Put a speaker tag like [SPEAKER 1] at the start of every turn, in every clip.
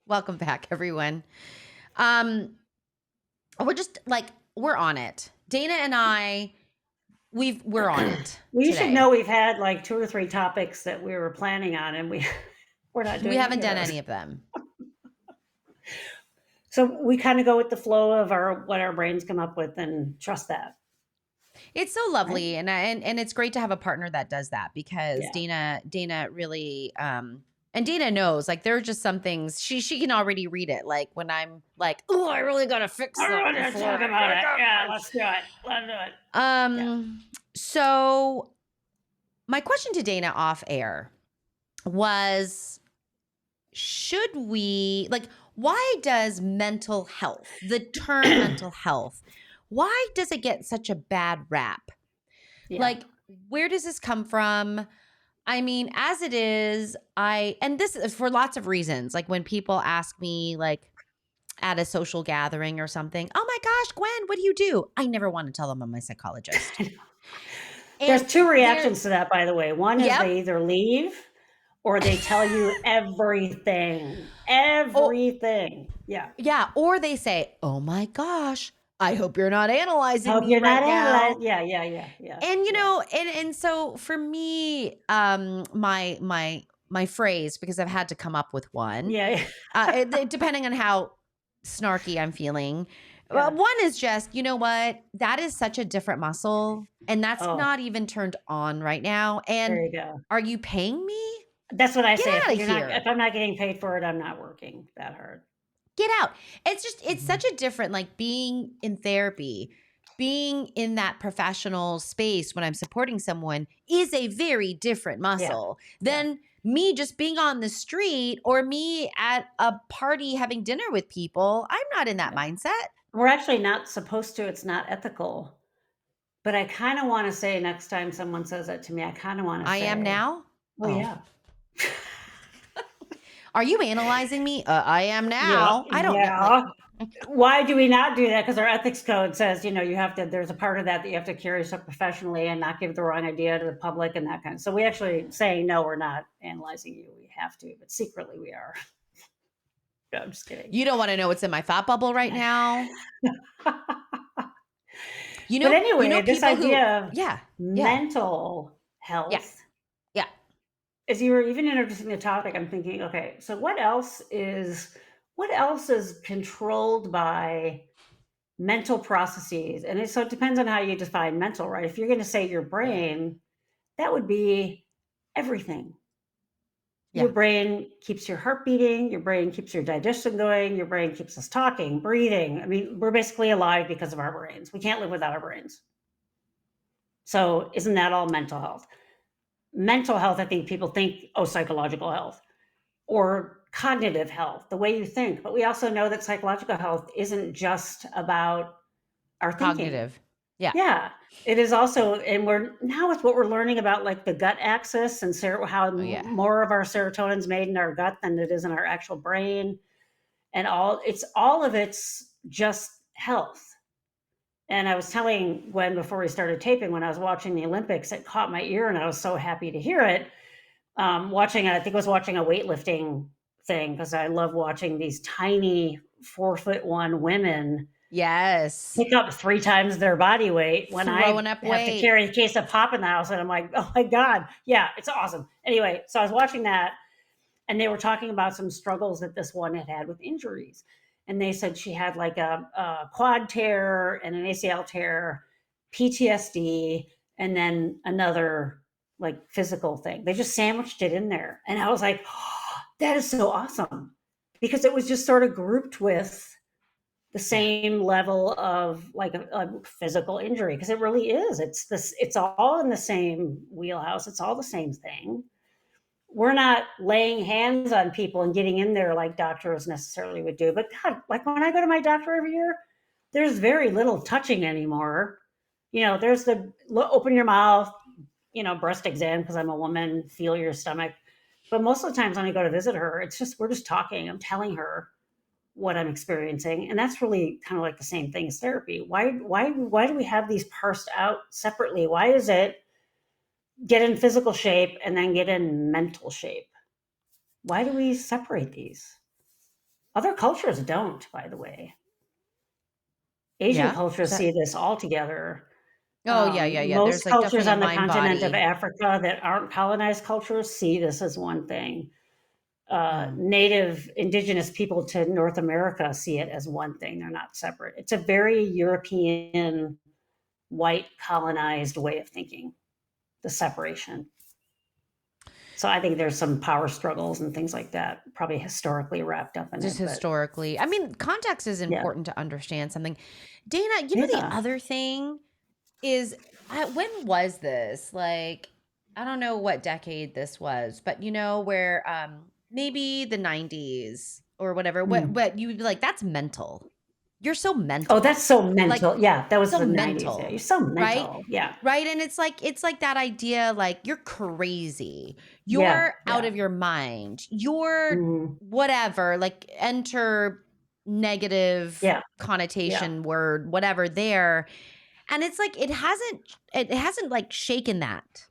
[SPEAKER 1] Welcome back, everyone. We're on it. Dana and I, we're on it.
[SPEAKER 2] Well, you should
[SPEAKER 1] today.
[SPEAKER 2] know we've had like 2 or 3 topics that we were planning on, and we're not doing.
[SPEAKER 1] We haven't done any of them.
[SPEAKER 2] So we kind of go with the flow of what our brains come up with and trust that.
[SPEAKER 1] It's so lovely, right? and it's great to have a partner that does that, because Dana really and Dana knows, like, there are just some things she can already read it. Like when I'm like, oh, I really gotta fix that.
[SPEAKER 2] Let's talk about it. Yeah, let's do it.
[SPEAKER 1] So my question to Dana off air was, should we, like, why does mental health, the term mental health, why does it get such a bad rap? Yeah. Like, where does this come from? I mean, as it is, and this is for lots of reasons. Like when people ask me, like at a social gathering or something, oh my gosh, Gwen, what do you do? I never want to tell them I'm a psychologist.
[SPEAKER 2] There's 2 reactions to that, by the way. One is they either leave or they tell you everything. Yeah.
[SPEAKER 1] Yeah. Or they say, oh my gosh, I hope you're not analyzing me right now.
[SPEAKER 2] Yeah.
[SPEAKER 1] And you know, and so for me, my phrase, because I've had to come up with one.
[SPEAKER 2] Yeah.
[SPEAKER 1] Depending on how snarky I'm feeling. Yeah. One is just, you know what? That is such a different muscle, and that's not even turned on right now. And
[SPEAKER 2] there you go.
[SPEAKER 1] Are you paying me?
[SPEAKER 2] That's what I say. If I'm not getting paid for it, I'm not working that hard.
[SPEAKER 1] Get out. It's such a different, like, being in therapy, being in that professional space when I'm supporting someone is a very different muscle than me just being on the street or me at a party having dinner with people. I'm not in that mindset.
[SPEAKER 2] We're actually not supposed to. It's not ethical. But I kind of want to say, next time someone says that to me, I kind of want to say,
[SPEAKER 1] I am now?
[SPEAKER 2] Oh, yeah.
[SPEAKER 1] Are you analyzing me? I am now.
[SPEAKER 2] Yeah,
[SPEAKER 1] I don't know.
[SPEAKER 2] Why do we not do that? Because our ethics code says, you have to, there's a part of that you have to carry yourself professionally and not give the wrong idea to the public and that kind of. So we actually say, no, we're not analyzing you. We have to, but secretly we are. No, I'm just kidding.
[SPEAKER 1] You don't want to know what's in my thought bubble right now.
[SPEAKER 2] But anyway, this idea of mental health.
[SPEAKER 1] Yeah.
[SPEAKER 2] As you were even introducing the topic, I'm thinking, okay, so what else is controlled by mental processes? And so it depends on how you define mental, right? If you're going to say your brain, that would be everything. Yeah. Your brain keeps your heart beating, your brain keeps your digestion going, your brain keeps us talking, breathing. I mean, we're basically alive because of our brains. We can't live without our brains. So isn't that all mental health? Mental health, I think people think, psychological health or cognitive health, the way you think. But we also know that psychological health isn't just about our thinking.
[SPEAKER 1] Cognitive. Yeah.
[SPEAKER 2] Yeah. It is also, and it's what we're learning about, like the gut axis and how more of our serotonin is made in our gut than it is in our actual brain. And all of it's just health. And I was telling Gwen before we started taping, when I was watching the Olympics, it caught my ear and I was so happy to hear it. I think I was watching a weightlifting thing because I love watching these tiny 4'1" women.
[SPEAKER 1] Yes.
[SPEAKER 2] Pick up 3 times their body weight when
[SPEAKER 1] Throwing
[SPEAKER 2] I
[SPEAKER 1] up
[SPEAKER 2] have
[SPEAKER 1] weight.
[SPEAKER 2] to carry a case of pop in the house. And I'm like, oh my God. Yeah, it's awesome. Anyway, so I was watching that and they were talking about some struggles that this one had with injuries. And they said she had like a quad tear and an ACL tear, PTSD, and then another like physical thing. They just sandwiched it in there. And I was like, oh, that is so awesome. Because it was just sort of grouped with the same level of like a physical injury. Because it really is. It's all in the same wheelhouse. It's all the same thing. We're not laying hands on people and getting in there like doctors necessarily would do. But God, like when I go to my doctor every year, there's very little touching anymore. There's the open your mouth, breast exam because I'm a woman, feel your stomach. But most of the times when I go to visit her, it's just we're just talking. I'm telling her what I'm experiencing, and that's really kind of like the same thing as therapy. Why do we have these parsed out separately? Why is it get in physical shape and then get in mental shape? Why do we separate these? Other cultures don't, by the way. Asian
[SPEAKER 1] Yeah. Is
[SPEAKER 2] cultures
[SPEAKER 1] that
[SPEAKER 2] see this all together.
[SPEAKER 1] Oh, yeah, yeah, yeah.
[SPEAKER 2] Most
[SPEAKER 1] There's, like,
[SPEAKER 2] cultures
[SPEAKER 1] definitely a
[SPEAKER 2] on the continent of
[SPEAKER 1] mind-body.
[SPEAKER 2] Africa that aren't colonized cultures see this as one thing.
[SPEAKER 1] Yeah.
[SPEAKER 2] Native indigenous people to North America see it as one thing. They're not separate. It's a very European, white, colonized way of thinking, the separation. So I think there's some power struggles and things like that, probably historically wrapped up in
[SPEAKER 1] Just
[SPEAKER 2] it. But
[SPEAKER 1] historically. I mean, context is
[SPEAKER 2] yeah,
[SPEAKER 1] important to understand something. Dana, the
[SPEAKER 2] yeah.
[SPEAKER 1] other thing is, when was this? Like, I don't know what decade this was, but where maybe the 90s or whatever.
[SPEAKER 2] Mm.
[SPEAKER 1] What you'd be like, that's mental. You're so
[SPEAKER 2] Oh,
[SPEAKER 1] mental.
[SPEAKER 2] that's so
[SPEAKER 1] Like,
[SPEAKER 2] mental. Yeah, that was
[SPEAKER 1] so
[SPEAKER 2] the 90s. Yeah, you're
[SPEAKER 1] mental,
[SPEAKER 2] so
[SPEAKER 1] right?
[SPEAKER 2] mental. Yeah,
[SPEAKER 1] Right? And it's like that idea, like, you're crazy.
[SPEAKER 2] yeah,
[SPEAKER 1] You're out
[SPEAKER 2] yeah.
[SPEAKER 1] of your mind. You're
[SPEAKER 2] Mhm.
[SPEAKER 1] whatever, like, enter negative
[SPEAKER 2] Yeah, yeah,
[SPEAKER 1] connotation word, whatever there. And it's like it hasn't like shaken that.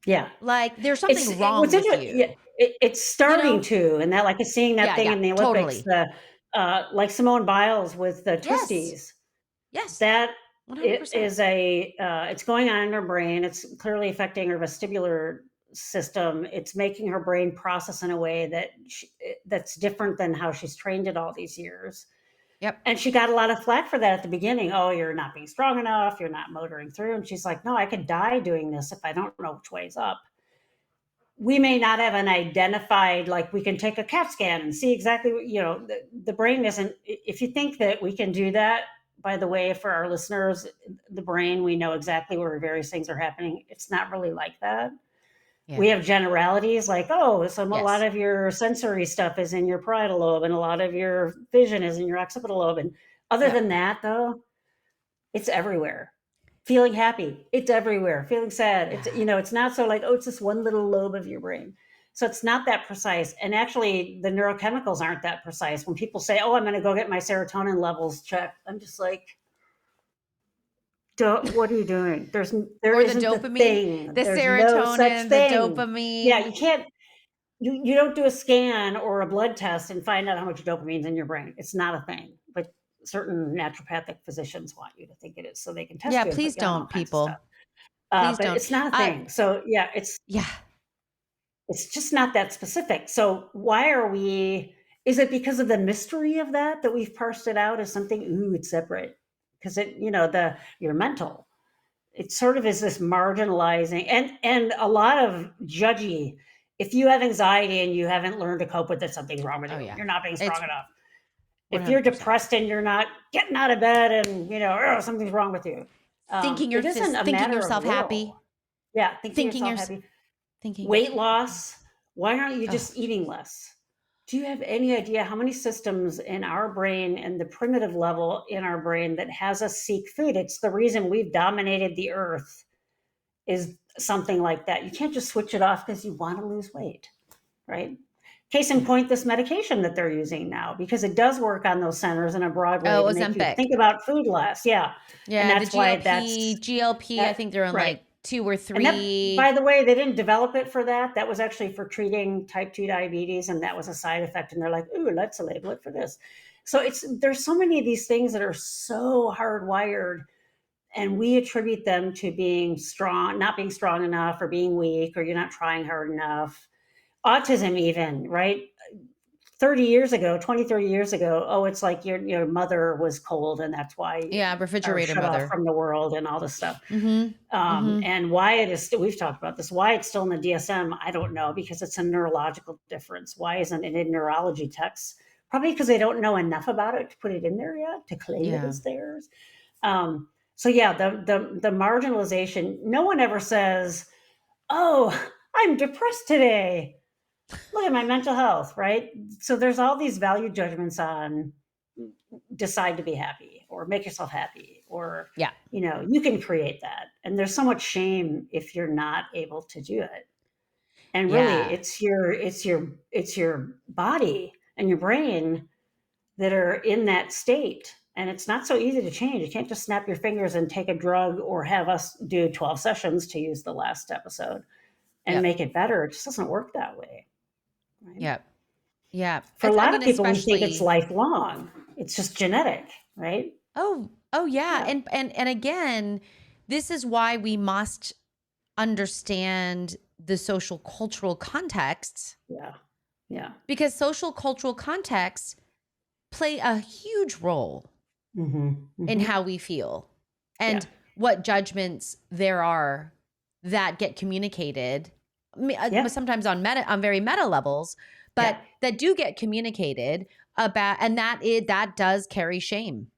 [SPEAKER 2] yeah.
[SPEAKER 1] Like, there's something
[SPEAKER 2] What's
[SPEAKER 1] wrong with
[SPEAKER 2] interesting. Yeah,
[SPEAKER 1] you.
[SPEAKER 2] it's
[SPEAKER 1] You
[SPEAKER 2] starting
[SPEAKER 1] know?
[SPEAKER 2] to, and that like seeing that
[SPEAKER 1] Yeah,
[SPEAKER 2] thing
[SPEAKER 1] yeah,
[SPEAKER 2] in the Olympics,
[SPEAKER 1] totally.
[SPEAKER 2] the like Simone Biles with the
[SPEAKER 1] Yes.
[SPEAKER 2] twisties.
[SPEAKER 1] Yes.
[SPEAKER 2] That it
[SPEAKER 1] 100%.
[SPEAKER 2] is it's going on in her brain. It's clearly affecting her vestibular system. It's making her brain process in a way that's different than how she's trained it all these years.
[SPEAKER 1] Yep.
[SPEAKER 2] And she got a lot of flack for that at the beginning. Oh, you're not being strong enough. You're not motoring through. And she's like, no, I could die doing this if I don't know which way's up. We may not have an identified, like we can take a CAT scan and see exactly what, the brain isn't, if you think that we can do that, by the way, for our listeners, the brain, we know exactly where various things are happening. It's not really like that.
[SPEAKER 1] Yeah.
[SPEAKER 2] We have generalities like, oh, a lot
[SPEAKER 1] Yes.
[SPEAKER 2] of your sensory stuff is in your parietal lobe and a lot of your vision is in your occipital lobe. And other
[SPEAKER 1] Yep.
[SPEAKER 2] than that, though, it's everywhere. Feeling happy, it's everywhere. Feeling sad,
[SPEAKER 1] Yeah.
[SPEAKER 2] it's not so like, oh, it's this one little lobe of your brain. So it's not that precise. And actually, the neurochemicals aren't that precise. When people say, oh, I'm going to go get my serotonin levels checked, I'm just like, what are you doing? There
[SPEAKER 1] Or the
[SPEAKER 2] isn't the
[SPEAKER 1] dopamine,
[SPEAKER 2] thing.
[SPEAKER 1] the
[SPEAKER 2] There's no such
[SPEAKER 1] serotonin, the
[SPEAKER 2] thing. Yeah,
[SPEAKER 1] dopamine.
[SPEAKER 2] you can't. You don't do a scan or a blood test and find out how much dopamine's in your brain. It's not a thing. But certain naturopathic physicians want you to think it is so they can test
[SPEAKER 1] Yeah,
[SPEAKER 2] you and put
[SPEAKER 1] please
[SPEAKER 2] you on all
[SPEAKER 1] don't,
[SPEAKER 2] kinds of stuff.
[SPEAKER 1] people. Please
[SPEAKER 2] But
[SPEAKER 1] don't.
[SPEAKER 2] it's not a
[SPEAKER 1] I
[SPEAKER 2] thing. So yeah,
[SPEAKER 1] Yeah.
[SPEAKER 2] it's just not that specific. So why are we? Is it because of the mystery of that we've parsed it out as something? Ooh, it's separate because you're mental. It sort of is this marginalizing and a lot of judgy. If you have anxiety and you haven't learned to cope with it, something's wrong with
[SPEAKER 1] Oh,
[SPEAKER 2] you.
[SPEAKER 1] yeah.
[SPEAKER 2] You're not being
[SPEAKER 1] It's
[SPEAKER 2] strong enough. If you're
[SPEAKER 1] 100%.
[SPEAKER 2] depressed and you're not getting out of bed and something's wrong with you. It isn't a
[SPEAKER 1] Thinking
[SPEAKER 2] matter of
[SPEAKER 1] yourself
[SPEAKER 2] will.
[SPEAKER 1] happy,
[SPEAKER 2] Yeah, thinking
[SPEAKER 1] thinking
[SPEAKER 2] yourself
[SPEAKER 1] you're
[SPEAKER 2] happy.
[SPEAKER 1] thinking
[SPEAKER 2] Weight
[SPEAKER 1] yourself happy.
[SPEAKER 2] loss. Why aren't you
[SPEAKER 1] Oh,
[SPEAKER 2] just eating less? Do you have any idea how many systems in our brain and the primitive level in our brain that has us seek food? It's the reason we've dominated the earth is something like that. You can't just switch it off because you want to lose weight, right? Case in
[SPEAKER 1] yeah.
[SPEAKER 2] point, this medication that they're using now, because it does work on those centers in a broad way
[SPEAKER 1] Oh,
[SPEAKER 2] to make you
[SPEAKER 1] Ozempic.
[SPEAKER 2] think about food less. Yeah. And
[SPEAKER 1] Yeah, the
[SPEAKER 2] that's why
[SPEAKER 1] GLP, I
[SPEAKER 2] that,
[SPEAKER 1] think they're on
[SPEAKER 2] right.
[SPEAKER 1] like 2 or
[SPEAKER 2] And that, by
[SPEAKER 1] 3.
[SPEAKER 2] the way, they didn't develop it for that. That was actually for treating type 2 diabetes, and that was a side effect. And they're like, ooh, let's label it for this. So there's so many of these things that are so hardwired, and we attribute them to being strong, not being strong enough, or being weak, or you're not trying hard enough. Autism, even, right? 30 years ago, 20, 30 years ago, oh, it's like your mother was cold and that's why
[SPEAKER 1] Yeah,
[SPEAKER 2] are
[SPEAKER 1] refrigerator
[SPEAKER 2] shut off
[SPEAKER 1] mother.
[SPEAKER 2] from the world and all this stuff.
[SPEAKER 1] Mhm. Mhm.
[SPEAKER 2] And why it is, we've talked about this, why it's still in the DSM, I don't know, because it's a neurological difference. Why isn't it in neurology texts? Probably because they don't know enough about it to put it in there yet, to claim it
[SPEAKER 1] Yeah.
[SPEAKER 2] as theirs. So yeah, the marginalization, no one ever says, oh, I'm depressed today. Look at my mental health, right? So there's all these value judgments on decide to be happy or make yourself happy or
[SPEAKER 1] Yeah.
[SPEAKER 2] you can create that. And there's so much shame if you're not able to do it. And really,
[SPEAKER 1] Yeah.
[SPEAKER 2] it's your body and your brain that are in that state. And it's not so easy to change. You can't just snap your fingers and take a drug or have us do 12 sessions, to use the last episode, and
[SPEAKER 1] Yep.
[SPEAKER 2] make it better. It just doesn't work that way. Right?
[SPEAKER 1] Yep. Yep.
[SPEAKER 2] For a
[SPEAKER 1] I
[SPEAKER 2] lot
[SPEAKER 1] mean,
[SPEAKER 2] of people, we think it's
[SPEAKER 1] especially,
[SPEAKER 2] lifelong. It's just genetic, right?
[SPEAKER 1] oh yeah.
[SPEAKER 2] Yeah.
[SPEAKER 1] And again, this is why we must understand the social cultural contexts,
[SPEAKER 2] Yeah. Yeah.
[SPEAKER 1] because social cultural contexts play a huge role
[SPEAKER 2] Mm-hmm.
[SPEAKER 1] in
[SPEAKER 2] Mm-hmm.
[SPEAKER 1] how we feel
[SPEAKER 2] Yeah.
[SPEAKER 1] and what judgments there are that get communicated,
[SPEAKER 2] Yeah.
[SPEAKER 1] sometimes on very meta levels,
[SPEAKER 2] Yeah.
[SPEAKER 1] but that do get communicated about, and that does carry shame,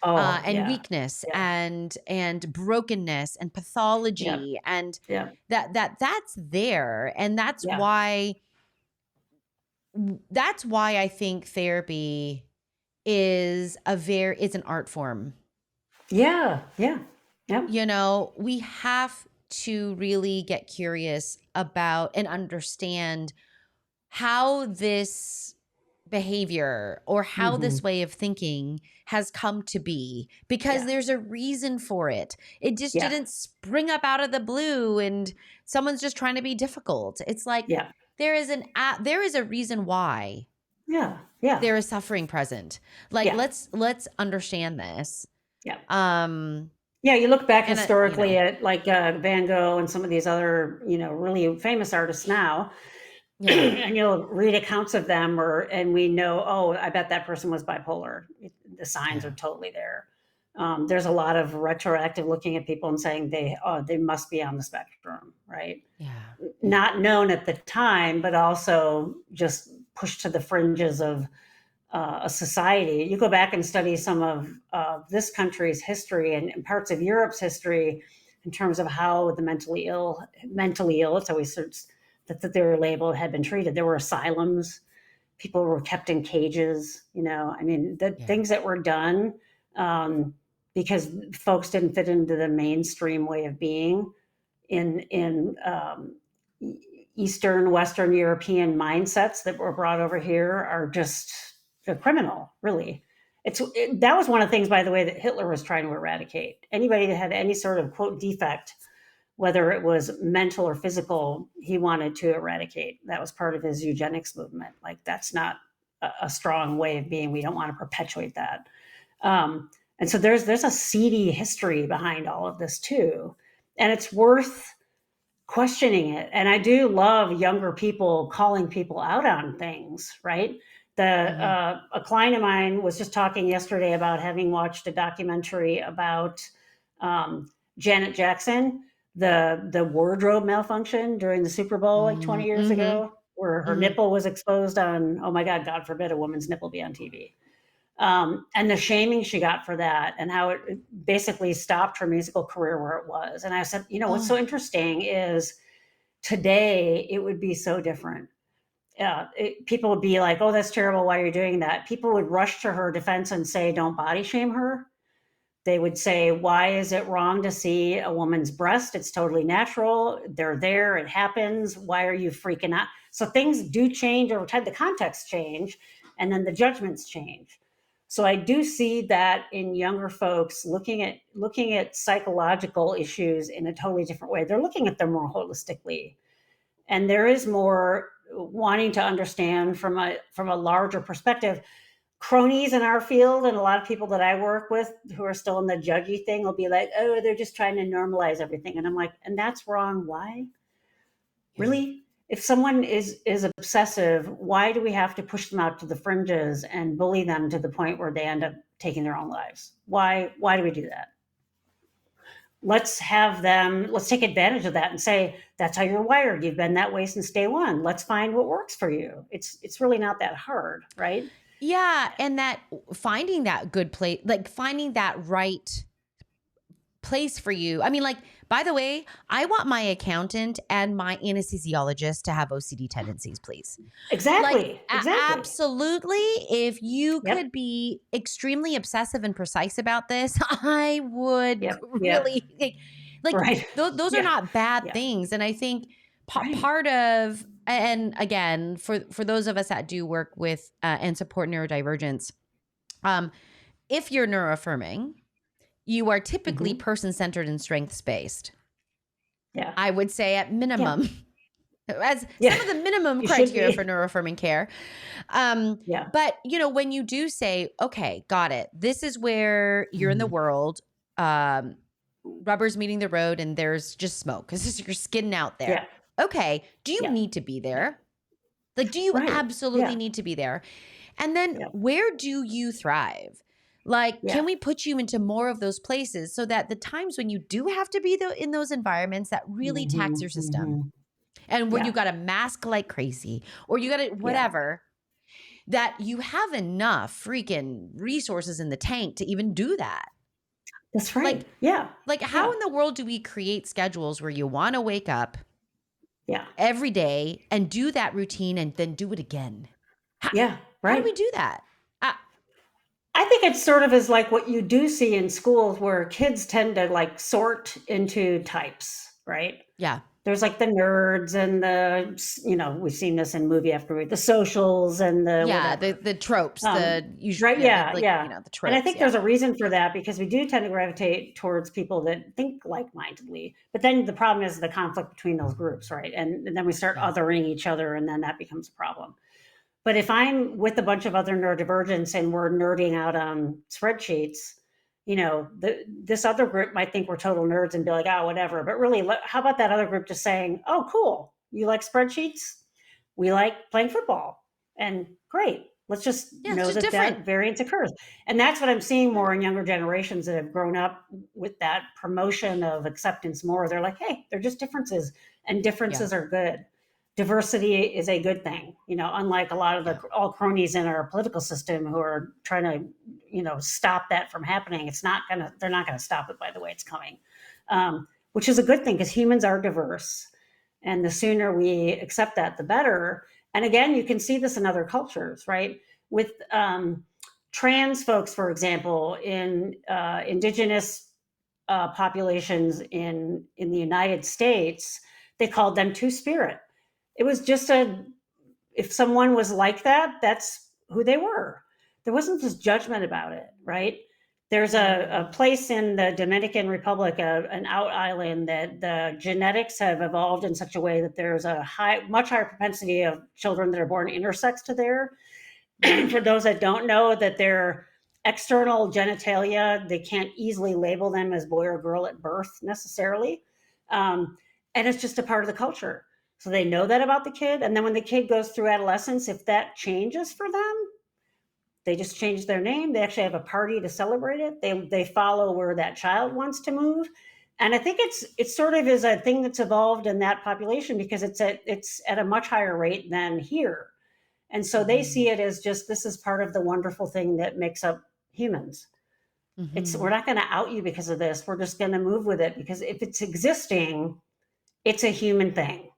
[SPEAKER 2] Oh,
[SPEAKER 1] and
[SPEAKER 2] yeah.
[SPEAKER 1] weakness
[SPEAKER 2] Yeah.
[SPEAKER 1] and brokenness and
[SPEAKER 2] Yeah.
[SPEAKER 1] pathology, and
[SPEAKER 2] Yeah.
[SPEAKER 1] that's there, and
[SPEAKER 2] Yeah.
[SPEAKER 1] that's why I think therapy is an art form.
[SPEAKER 2] Yeah. Yeah. Yeah.
[SPEAKER 1] You know, we have to really get curious about and understand how this behavior or how
[SPEAKER 2] Mm-hmm.
[SPEAKER 1] this way of thinking has come to be, because
[SPEAKER 2] Yeah.
[SPEAKER 1] there's a reason for it. It just
[SPEAKER 2] Yeah.
[SPEAKER 1] didn't spring up out of the blue and someone's just trying to be difficult. It's like
[SPEAKER 2] Yeah.
[SPEAKER 1] there is a reason why
[SPEAKER 2] Yeah. Yeah.
[SPEAKER 1] there is suffering present. Like,
[SPEAKER 2] Yeah.
[SPEAKER 1] let's understand this.
[SPEAKER 2] Yeah.
[SPEAKER 1] Um
[SPEAKER 2] Yeah, you look back
[SPEAKER 1] and
[SPEAKER 2] historically at like Van Gogh and some of these other, really famous artists now,
[SPEAKER 1] yeah.
[SPEAKER 2] and you'll read accounts of them, and we know, oh, I bet that person was bipolar. The signs
[SPEAKER 1] Yeah.
[SPEAKER 2] are totally there. There's a lot of retroactive looking at people and saying they must be on the spectrum, right?
[SPEAKER 1] Yeah. Yeah.
[SPEAKER 2] Not known at the time, but also just pushed to the fringes of a society. You go back and study some of this country's history and parts of Europe's history in terms of how the mentally ill, it's always that they were labeled, had been treated. There were asylums. People were kept in cages. I mean, the
[SPEAKER 1] Yeah.
[SPEAKER 2] things that were done because folks didn't fit into the mainstream way of being in Eastern, Western European mindsets that were brought over here are just criminal, really. That was one of the things, by the way, that Hitler was trying to eradicate. Anybody that had any sort of quote defect, whether it was mental or physical, he wanted to eradicate. That was part of his eugenics movement. Like, that's not a strong way of being. We don't want to perpetuate that. And so there's a seedy history behind all of this too, and it's worth questioning it. And I do love younger people calling people out on things, right?
[SPEAKER 1] Mhm.
[SPEAKER 2] A client of mine was just talking yesterday about having watched a documentary about Janet Jackson, the wardrobe malfunction during the Super Bowl like 20 years
[SPEAKER 1] Mhm.
[SPEAKER 2] ago, where her
[SPEAKER 1] Mhm.
[SPEAKER 2] nipple was exposed on, oh my God forbid a woman's nipple be on TV. And the shaming she got for that, and how it basically stopped her musical career where it was. And I said, what's so
[SPEAKER 1] Oh,
[SPEAKER 2] interesting is today it would be so different. People would be like, oh, that's terrible. Why are you doing that? People would rush to her defense and say, don't body shame her. They would say, why is it wrong to see a woman's breast? It's totally natural. They're there. It happens. Why are you freaking out? So things do change over time. The context change, and then the judgments change. So I do see that in younger folks looking at psychological issues in a totally different way. They're looking at them more holistically, and there is more wanting to understand from a larger perspective. Cronies in our field and a lot of people that I work with who are still in the judgy thing will be like, oh, they're just trying to normalize everything. And I'm like, and that's wrong. Why?
[SPEAKER 1] yeah.
[SPEAKER 2] Really? If someone is obsessive, why do we have to push them out to the fringes and bully them to the point where they end up taking their own lives? Why do we do that? Let's take advantage of that and say, that's how you're wired. You've been that way since day one. Let's find what works for you. It's really not that hard, right?
[SPEAKER 1] Yeah, and that finding that good place, like finding that right place for you. I mean, like, by the way, I want my accountant and my anesthesiologist to have OCD tendencies, please. Like,
[SPEAKER 2] Exactly.
[SPEAKER 1] absolutely. If you
[SPEAKER 2] Yep.
[SPEAKER 1] could be extremely obsessive and precise about this, I would
[SPEAKER 2] Yep. Yep.
[SPEAKER 1] really like
[SPEAKER 2] Right.
[SPEAKER 1] those are
[SPEAKER 2] Yeah.
[SPEAKER 1] not bad
[SPEAKER 2] Yeah.
[SPEAKER 1] things. And I think
[SPEAKER 2] Right.
[SPEAKER 1] part of, and again, for those of us that do work with and support neurodivergence, if you're neuroaffirming, you are typically
[SPEAKER 2] Mhm.
[SPEAKER 1] person-centered and strengths-based.
[SPEAKER 2] Yeah.
[SPEAKER 1] I would say at
[SPEAKER 2] Yeah.
[SPEAKER 1] minimum, as
[SPEAKER 2] Yeah.
[SPEAKER 1] some of the minimum
[SPEAKER 2] You should
[SPEAKER 1] criteria for
[SPEAKER 2] be.
[SPEAKER 1] neuroaffirming care.
[SPEAKER 2] Yeah.
[SPEAKER 1] But when you do say, okay, got it, this is where you're in the
[SPEAKER 2] Mhm.
[SPEAKER 1] world, rubber's meeting the road and there's just smoke because you're skidding out
[SPEAKER 2] Yeah.
[SPEAKER 1] there. Okay, do you
[SPEAKER 2] Yeah.
[SPEAKER 1] need to be
[SPEAKER 2] Yeah.
[SPEAKER 1] there? Like, do you
[SPEAKER 2] Right.
[SPEAKER 1] absolutely
[SPEAKER 2] Yeah.
[SPEAKER 1] need to be there? And then
[SPEAKER 2] Yeah.
[SPEAKER 1] where do you thrive? Like,
[SPEAKER 2] Yeah.
[SPEAKER 1] can we put you into more of those places so that the times when you do have to be in those environments that really tax your
[SPEAKER 2] Mhm.
[SPEAKER 1] system
[SPEAKER 2] Mhm.
[SPEAKER 1] and where you
[SPEAKER 2] Yeah.
[SPEAKER 1] got to mask like crazy or you got to
[SPEAKER 2] Yeah.
[SPEAKER 1] whatever, that you have enough freaking resources in the tank to even do that?
[SPEAKER 2] That's
[SPEAKER 1] Like,
[SPEAKER 2] right. Yeah.
[SPEAKER 1] how
[SPEAKER 2] Yeah.
[SPEAKER 1] in the world do we create schedules where you want to wake up
[SPEAKER 2] Yeah.
[SPEAKER 1] every day and do that routine and then do it again? How,
[SPEAKER 2] Yeah.
[SPEAKER 1] how do we
[SPEAKER 2] Right.
[SPEAKER 1] do that?
[SPEAKER 2] I think it's sort of is like what you do see in schools where kids tend to like sort into types, right?
[SPEAKER 1] Yeah.
[SPEAKER 2] There's like the nerds and we've seen this in movie after movie, the socials and the
[SPEAKER 1] Yeah,
[SPEAKER 2] whatever.
[SPEAKER 1] the tropes, the usual,
[SPEAKER 2] Right. Yeah.
[SPEAKER 1] like,
[SPEAKER 2] Yeah.
[SPEAKER 1] the
[SPEAKER 2] And I
[SPEAKER 1] tropes,
[SPEAKER 2] think
[SPEAKER 1] yeah.
[SPEAKER 2] there's a reason for that because we do tend to gravitate towards people that think like-mindedly. But then the problem is the conflict between those groups, right? And then we start
[SPEAKER 1] Yeah.
[SPEAKER 2] othering each other, and then that becomes a problem. But if I'm with a bunch of other neurodivergents and we're nerding out on spreadsheets, this other group might think we're total nerds and be like, oh, whatever. But really, how about that other group just saying, oh, cool, you like spreadsheets? We like playing football. And great. Let's just
[SPEAKER 1] Yeah, it's
[SPEAKER 2] know
[SPEAKER 1] just
[SPEAKER 2] that
[SPEAKER 1] different.
[SPEAKER 2] that variance occurs. And that's what I'm seeing more in younger generations that have grown up with that promotion of acceptance more. They're like, hey, they're just differences, and
[SPEAKER 1] Yeah.
[SPEAKER 2] differences are good. Diversity is a good thing, unlike a lot of the
[SPEAKER 1] Yeah.
[SPEAKER 2] all cronies in our political system who are trying to, stop that from happening. They're not gonna stop it by the way it's coming, which is a good thing because humans are diverse. And the sooner we accept that, the better. And again, you can see this in other cultures, right? With trans folks, for example, in indigenous populations in the United States, they called them two spirit. It was just if someone was like that, that's who they were. There wasn't this judgment about it, right? There's a place in the Dominican Republic, an out island, that the genetics have evolved in such a way that there's a much higher propensity of children that are born intersex to there.
[SPEAKER 1] Yeah.
[SPEAKER 2] For those that don't know, that their external genitalia, they can't easily label them as boy or girl at birth necessarily. And it's just a part of the culture. So they know that about the kid. And then when the kid goes through adolescence, if that changes for them, they just change their name. They actually have a party to celebrate it. They follow where that child wants to move. And I think it sort of is a thing that's evolved in that population because it's at a much higher rate than here. And so they see it as just this is part of the wonderful thing that makes up humans. We're not going to out you because of this. We're just going to move with it because if it's existing, it's a human thing,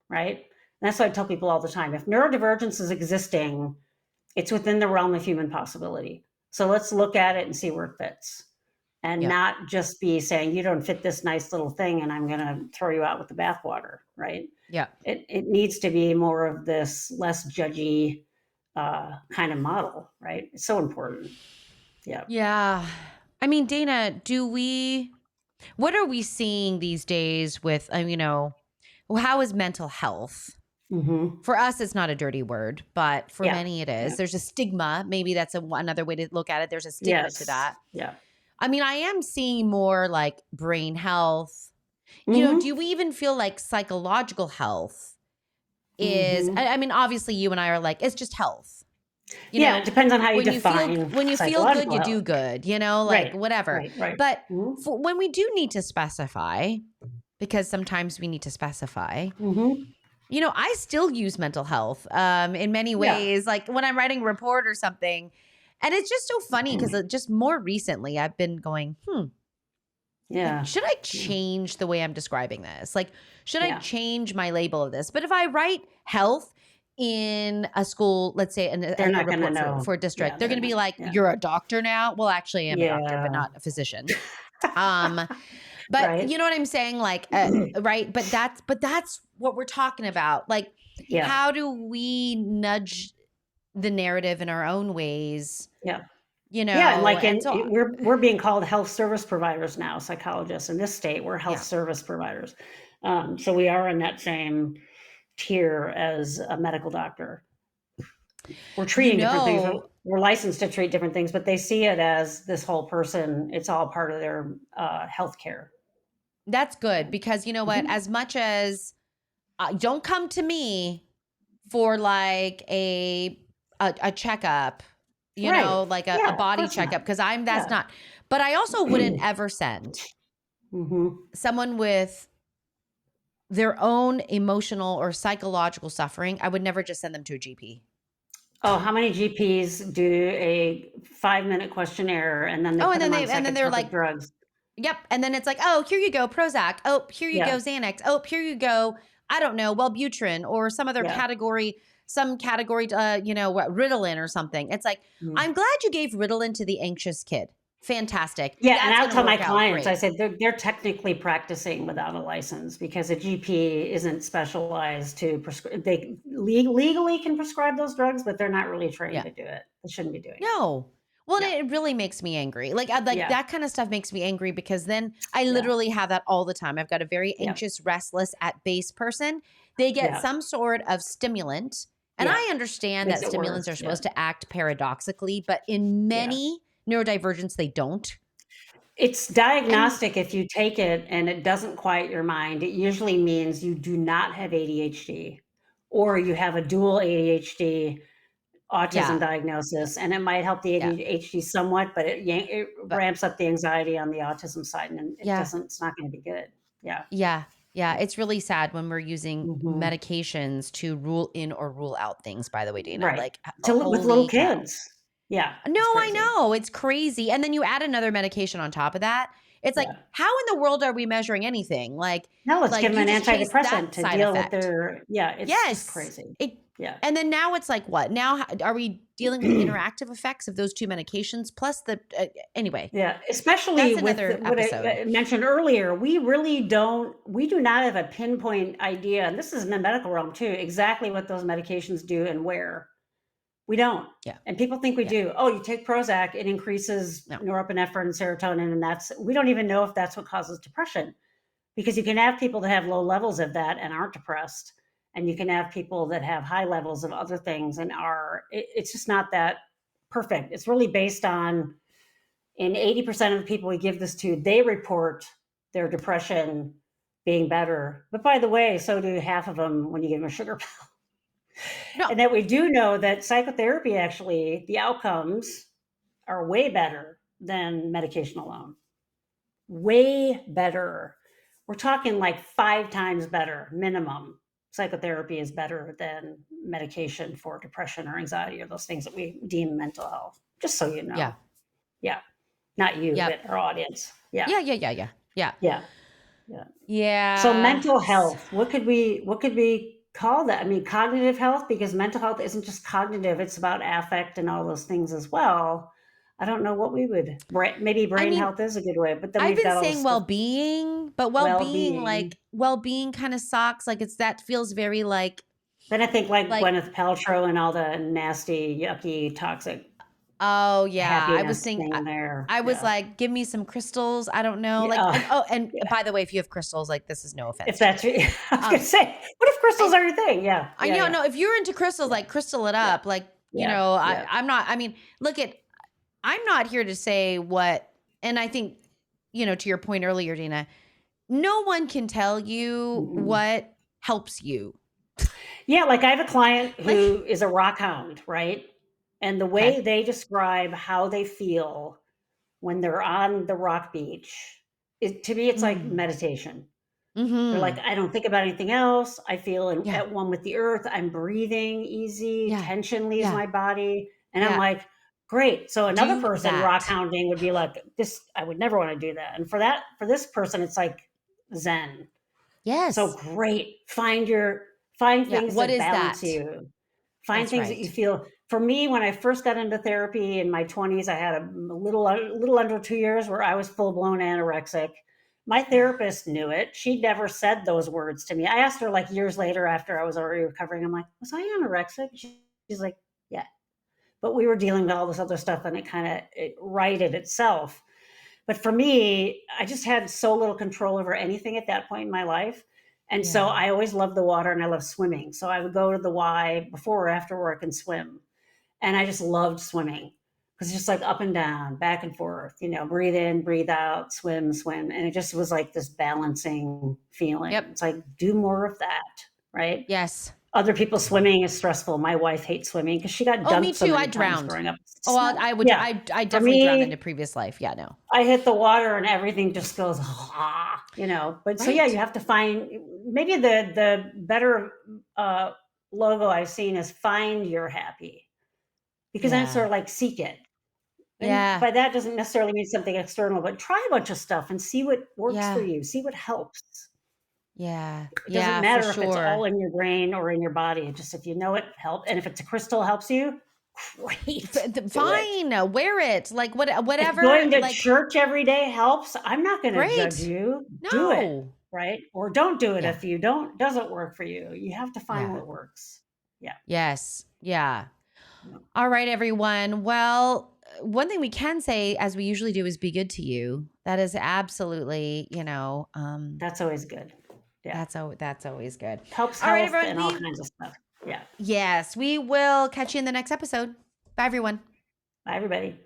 [SPEAKER 2] right? And that's what I tell people all the time. If neurodivergence is existing, it's within the realm of human possibility. So let's look at it and see where it fits, and
[SPEAKER 1] Yep.
[SPEAKER 2] not just be saying you don't fit this nice little thing and I'm going to throw you out with the bathwater, right?
[SPEAKER 1] Yep.
[SPEAKER 2] It needs to be more of this less judgy kind of model, right? It's so important. Yeah.
[SPEAKER 1] Yeah. I mean, Dana, what are we seeing these days with, how is mental health?
[SPEAKER 2] Mm-hmm.
[SPEAKER 1] For us, it's not a dirty word, but for
[SPEAKER 2] Yeah.
[SPEAKER 1] many it is.
[SPEAKER 2] Yeah.
[SPEAKER 1] There's a stigma. Maybe that's another way to look at it. There's a stigma to
[SPEAKER 2] Yes.
[SPEAKER 1] that.
[SPEAKER 2] Yeah.
[SPEAKER 1] I mean, I am seeing more like brain health.
[SPEAKER 2] Mm-hmm.
[SPEAKER 1] Do we even feel like psychological health is,
[SPEAKER 2] Mm-hmm.
[SPEAKER 1] I mean, obviously you and I are like, it's just health.
[SPEAKER 2] Yeah. It depends on how you define
[SPEAKER 1] When you feel good,
[SPEAKER 2] psychological
[SPEAKER 1] you
[SPEAKER 2] health.
[SPEAKER 1] do good, like
[SPEAKER 2] Right.
[SPEAKER 1] whatever.
[SPEAKER 2] Right. Right.
[SPEAKER 1] But
[SPEAKER 2] Mm-hmm.
[SPEAKER 1] when we do need to specify, because sometimes we need to specify,
[SPEAKER 2] Mm-hmm.
[SPEAKER 1] I still use mental health in many
[SPEAKER 2] Yeah.
[SPEAKER 1] ways, like when I'm writing a report or something. And it's just so funny because just more recently I've been going, like,
[SPEAKER 2] Yeah.
[SPEAKER 1] should I change the way I'm describing this? Like, should I
[SPEAKER 2] Yeah.
[SPEAKER 1] change my label of this? But if I write health in a school, let's say
[SPEAKER 2] They're
[SPEAKER 1] a
[SPEAKER 2] not going to
[SPEAKER 1] report
[SPEAKER 2] know.
[SPEAKER 1] for a
[SPEAKER 2] Yeah.
[SPEAKER 1] district, they're
[SPEAKER 2] They're
[SPEAKER 1] going to be
[SPEAKER 2] not.
[SPEAKER 1] like,
[SPEAKER 2] Yeah.
[SPEAKER 1] you're a doctor now? Well, actually, I am a doctor, but
[SPEAKER 2] Yeah.
[SPEAKER 1] not a physician. Um, But
[SPEAKER 2] right?
[SPEAKER 1] you know what I'm saying? Like, right. But that's what we're talking about. Like,
[SPEAKER 2] Yeah,
[SPEAKER 1] how do we nudge the narrative in our own ways,
[SPEAKER 2] yeah.
[SPEAKER 1] you
[SPEAKER 2] Yeah, and
[SPEAKER 1] know?
[SPEAKER 2] like
[SPEAKER 1] And so,
[SPEAKER 2] we're being called health service providers now, psychologists in this state, we're health
[SPEAKER 1] yeah,
[SPEAKER 2] service providers. So we are in that same tier as a medical doctor. We're
[SPEAKER 1] you
[SPEAKER 2] treating different things.
[SPEAKER 1] know,
[SPEAKER 2] We're licensed to treat different things, but they see it as this whole person. It's all part of their health care.
[SPEAKER 1] that's
[SPEAKER 2] Yeah.
[SPEAKER 1] good because you know what?
[SPEAKER 2] Mhm.
[SPEAKER 1] As much as don't come to me for like a checkup, you
[SPEAKER 2] Right.
[SPEAKER 1] know, like a
[SPEAKER 2] Yeah. Of
[SPEAKER 1] body
[SPEAKER 2] course not.
[SPEAKER 1] checkup, because that's
[SPEAKER 2] Yeah.
[SPEAKER 1] not. But I also wouldn't ever send
[SPEAKER 2] Hmm.
[SPEAKER 1] someone with their own emotional or psychological suffering. I would never just send them to a GP.
[SPEAKER 2] Oh, how many GPs do a 5-minute questionnaire and then they
[SPEAKER 1] Oh,
[SPEAKER 2] put them on
[SPEAKER 1] and then they're
[SPEAKER 2] psychotropic
[SPEAKER 1] like,
[SPEAKER 2] drugs?
[SPEAKER 1] yep. And then it's like, oh, here you go, Prozac. Oh, here you
[SPEAKER 2] Yeah.
[SPEAKER 1] go, Xanax. Oh, here you go, I don't know, Wellbutrin or some other
[SPEAKER 2] Yeah.
[SPEAKER 1] category, you know, what, Ritalin or something. It's like,
[SPEAKER 2] Mhm.
[SPEAKER 1] I'm glad you gave Ritalin to the anxious kid. Fantastic.
[SPEAKER 2] Yeah, and
[SPEAKER 1] That's
[SPEAKER 2] I'll
[SPEAKER 1] going to
[SPEAKER 2] tell my
[SPEAKER 1] work out
[SPEAKER 2] clients, I
[SPEAKER 1] great.
[SPEAKER 2] said they're technically practicing without a license because a GP isn't specialized to prescribe. They legally can prescribe those drugs, but they're not really trained
[SPEAKER 1] Yeah.
[SPEAKER 2] to do it. They shouldn't be doing it.
[SPEAKER 1] No. Well,
[SPEAKER 2] Yeah,
[SPEAKER 1] and it really makes me angry. Like, like
[SPEAKER 2] yeah,
[SPEAKER 1] that kind of stuff makes me angry because then I
[SPEAKER 2] yeah,
[SPEAKER 1] literally have that all the time. I've got a very
[SPEAKER 2] yeah,
[SPEAKER 1] anxious, restless, at base person. They get
[SPEAKER 2] yeah,
[SPEAKER 1] some sort of stimulant. And
[SPEAKER 2] yeah.
[SPEAKER 1] I understand
[SPEAKER 2] Makes
[SPEAKER 1] that
[SPEAKER 2] it
[SPEAKER 1] stimulants are
[SPEAKER 2] worse. Yeah,
[SPEAKER 1] supposed to act paradoxically, but in
[SPEAKER 2] yeah.
[SPEAKER 1] many neurodivergents, they don't.
[SPEAKER 2] It's
[SPEAKER 1] And
[SPEAKER 2] diagnostic if you take it and it doesn't quiet your mind. It usually means you do not have ADHD or you have a dual ADHD autism
[SPEAKER 1] yeah,
[SPEAKER 2] diagnosis, and it might help the
[SPEAKER 1] yeah,
[SPEAKER 2] ADHD somewhat, but it
[SPEAKER 1] but
[SPEAKER 2] ramps up the anxiety on the autism side, and it
[SPEAKER 1] yeah,
[SPEAKER 2] doesn't. It's not going to be good. Yeah.
[SPEAKER 1] yeah, yeah.
[SPEAKER 2] Yeah.
[SPEAKER 1] It's really sad when we're using
[SPEAKER 2] Hmm.
[SPEAKER 1] medications to rule in or rule out things, by the way, Dana.
[SPEAKER 2] Right.
[SPEAKER 1] Like,
[SPEAKER 2] With little
[SPEAKER 1] holy cow.
[SPEAKER 2] kids. Yeah,
[SPEAKER 1] No,
[SPEAKER 2] it's
[SPEAKER 1] I
[SPEAKER 2] crazy.
[SPEAKER 1] know, it's crazy, and then you add another medication on top of that. It's like,
[SPEAKER 2] Yeah.
[SPEAKER 1] how in the world are we measuring anything?
[SPEAKER 2] Now let's give
[SPEAKER 1] Like
[SPEAKER 2] them
[SPEAKER 1] you
[SPEAKER 2] an
[SPEAKER 1] just chase
[SPEAKER 2] antidepressant
[SPEAKER 1] that
[SPEAKER 2] to
[SPEAKER 1] side
[SPEAKER 2] deal with
[SPEAKER 1] effect.
[SPEAKER 2] their. Yeah, it's just
[SPEAKER 1] Yes.
[SPEAKER 2] crazy.
[SPEAKER 1] It
[SPEAKER 2] Yeah.
[SPEAKER 1] and then now it's like what? Now are we dealing with the interactive effects of those 2 medications plus the anyway,
[SPEAKER 2] Yeah, especially
[SPEAKER 1] that's
[SPEAKER 2] with
[SPEAKER 1] another
[SPEAKER 2] what
[SPEAKER 1] episode.
[SPEAKER 2] I mentioned earlier, we do not have a pinpoint idea, and this is in the medical realm too, exactly what those medications do and where. We don't.
[SPEAKER 1] Yeah.
[SPEAKER 2] And people think we
[SPEAKER 1] Yeah.
[SPEAKER 2] do. Oh, you take Prozac, it increases
[SPEAKER 1] No.
[SPEAKER 2] norepinephrine and serotonin, and we don't even know if that's what causes depression because you can have people that have low levels of that and aren't depressed. And you can have people that have high levels of other things and it's just not that perfect. It's really based on, and 80% of the people we give this to, they report their depression being better. But by the way, so do half of them when you give them a sugar pill.
[SPEAKER 1] No.
[SPEAKER 2] And that we do know that psychotherapy, actually, the outcomes are way better than medication alone. Way better. We're talking like 5 times better minimum. Psychotherapy is better than medication for depression or anxiety or those things that we deem mental health. Just so you
[SPEAKER 1] Yeah.
[SPEAKER 2] know. Yeah. Not you,
[SPEAKER 1] Yep.
[SPEAKER 2] but our audience. Yeah.
[SPEAKER 1] Yeah, yeah, yeah, yeah. Yeah.
[SPEAKER 2] Yeah. Yeah. So
[SPEAKER 1] Yeah.
[SPEAKER 2] mental health, what could we call that? I mean, cognitive health, because mental health isn't just cognitive, it's about affect and all those things as well. I don't know what we would, maybe
[SPEAKER 1] I
[SPEAKER 2] brain
[SPEAKER 1] mean,
[SPEAKER 2] health is a good way, but then
[SPEAKER 1] I've
[SPEAKER 2] we've
[SPEAKER 1] been
[SPEAKER 2] got all
[SPEAKER 1] saying
[SPEAKER 2] this stuff,
[SPEAKER 1] well-being, but well-being,
[SPEAKER 2] well-being.
[SPEAKER 1] like well-being kind of sucks. Like it's that feels very
[SPEAKER 2] Then I think like
[SPEAKER 1] like
[SPEAKER 2] Gwyneth Paltrow and all the nasty, yucky, toxic
[SPEAKER 1] oh yeah,
[SPEAKER 2] happiness thing there.
[SPEAKER 1] I was
[SPEAKER 2] Yeah.
[SPEAKER 1] like, give me some crystals. I don't know, like,
[SPEAKER 2] Yeah.
[SPEAKER 1] and oh, and
[SPEAKER 2] Yeah.
[SPEAKER 1] by the way, if you have crystals, like this is no
[SPEAKER 2] If
[SPEAKER 1] offense to you.
[SPEAKER 2] that's, I was going
[SPEAKER 1] Um,
[SPEAKER 2] to say, what if crystals
[SPEAKER 1] and
[SPEAKER 2] are your thing? Yeah.
[SPEAKER 1] I
[SPEAKER 2] Yeah.
[SPEAKER 1] know,
[SPEAKER 2] Yeah.
[SPEAKER 1] no, if you're into crystals,
[SPEAKER 2] Yeah.
[SPEAKER 1] like crystal it
[SPEAKER 2] Yeah.
[SPEAKER 1] up, like you
[SPEAKER 2] Yeah.
[SPEAKER 1] know,
[SPEAKER 2] Yeah.
[SPEAKER 1] I'm not. I mean, look at, I'm not here to say what, and I think, you know, to your point earlier, Dina, no one can tell you
[SPEAKER 2] Mm-mm.
[SPEAKER 1] what helps you.
[SPEAKER 2] Yeah, like I have a client
[SPEAKER 1] Like,
[SPEAKER 2] who is a rock hound, right? And the
[SPEAKER 1] okay,
[SPEAKER 2] way they describe how they feel when they're on the rock beach, to me, it's like
[SPEAKER 1] mm,
[SPEAKER 2] meditation. They're like,
[SPEAKER 1] mm-hmm,
[SPEAKER 2] I don't think about anything else. I feel
[SPEAKER 1] yeah,
[SPEAKER 2] at one with the earth. I'm breathing easy.
[SPEAKER 1] yeah,
[SPEAKER 2] Tension leaves
[SPEAKER 1] yeah,
[SPEAKER 2] my body. And I'm
[SPEAKER 1] yeah.
[SPEAKER 2] like, great. So another
[SPEAKER 1] Do
[SPEAKER 2] person rock
[SPEAKER 1] that.
[SPEAKER 2] hounding would be like, this, I would never want to do that. And for this person, it's like Zen. So
[SPEAKER 1] Yes.
[SPEAKER 2] great. Find
[SPEAKER 1] Yeah.
[SPEAKER 2] things
[SPEAKER 1] What
[SPEAKER 2] that
[SPEAKER 1] is
[SPEAKER 2] balance
[SPEAKER 1] that?
[SPEAKER 2] you. Find
[SPEAKER 1] That's
[SPEAKER 2] things that you
[SPEAKER 1] right.
[SPEAKER 2] feel. For me, when I first got into therapy in my 20s, I had a little under 2 years where I was full blown anorexic. My
[SPEAKER 1] Yeah.
[SPEAKER 2] therapist knew it. She never said those words to me. I asked her like years later after I was already recovering. I'm like, was I anorexic? She's like, yeah. But we were dealing with all this other stuff and it righted itself. But for me, I just had so little control over anything at that point in my life. And so
[SPEAKER 1] Yeah.
[SPEAKER 2] I always loved the water and I love swimming. So I would go to the Y before or after work and swim. And I just loved swimming because it's just like up and down, back and forth, breathe in, breathe out, swim, swim. And it just was like this balancing feeling.
[SPEAKER 1] Yep.
[SPEAKER 2] It's like, do more of that, right?
[SPEAKER 1] Yes.
[SPEAKER 2] Other people swimming is stressful. My wife hates swimming because she got
[SPEAKER 1] Oh, me
[SPEAKER 2] dunked so
[SPEAKER 1] too. I
[SPEAKER 2] many times
[SPEAKER 1] drowned.
[SPEAKER 2] growing up.
[SPEAKER 1] Oh, I would.
[SPEAKER 2] Yeah.
[SPEAKER 1] I
[SPEAKER 2] For
[SPEAKER 1] definitely drowned in a
[SPEAKER 2] me,
[SPEAKER 1] previous life. Yeah. No.
[SPEAKER 2] I hit the water and everything just goes, ah, But so yeah, you
[SPEAKER 1] Right.
[SPEAKER 2] have to find maybe the better uh, logo I've seen is find your happy because then it's
[SPEAKER 1] Yeah.
[SPEAKER 2] sort of like seek it. And
[SPEAKER 1] Yeah.
[SPEAKER 2] by that doesn't necessarily mean something external, but try a bunch of stuff and see what works for
[SPEAKER 1] Yeah.
[SPEAKER 2] you, see what helps.
[SPEAKER 1] Yeah.
[SPEAKER 2] It doesn't
[SPEAKER 1] Yeah. For
[SPEAKER 2] matter if it's all
[SPEAKER 1] sure.
[SPEAKER 2] in your brain or in your body. It just if you know it helps, and if it's a crystal helps you, great, do it.
[SPEAKER 1] Fine. Wear it. Like
[SPEAKER 2] If
[SPEAKER 1] whatever.
[SPEAKER 2] going to
[SPEAKER 1] Like
[SPEAKER 2] church every day helps, I'm not going to judge
[SPEAKER 1] great.
[SPEAKER 2] you. Do it,
[SPEAKER 1] No.
[SPEAKER 2] right? Or don't do it
[SPEAKER 1] Yeah.
[SPEAKER 2] if you don't doesn't work for you. You have to find
[SPEAKER 1] Yeah.
[SPEAKER 2] what works. Yeah.
[SPEAKER 1] Yes. Yeah.
[SPEAKER 2] Yeah.
[SPEAKER 1] All right, everyone. Well, one thing we can say, as we usually do, is be good to you. That is absolutely,
[SPEAKER 2] That's always good. Yeah.
[SPEAKER 1] that's always good.
[SPEAKER 2] Helps
[SPEAKER 1] All right,
[SPEAKER 2] health
[SPEAKER 1] everyone.
[SPEAKER 2] and all kinds of stuff. Yeah.
[SPEAKER 1] Yes, we will catch you in the next episode. Bye, everyone.
[SPEAKER 2] Bye, everybody.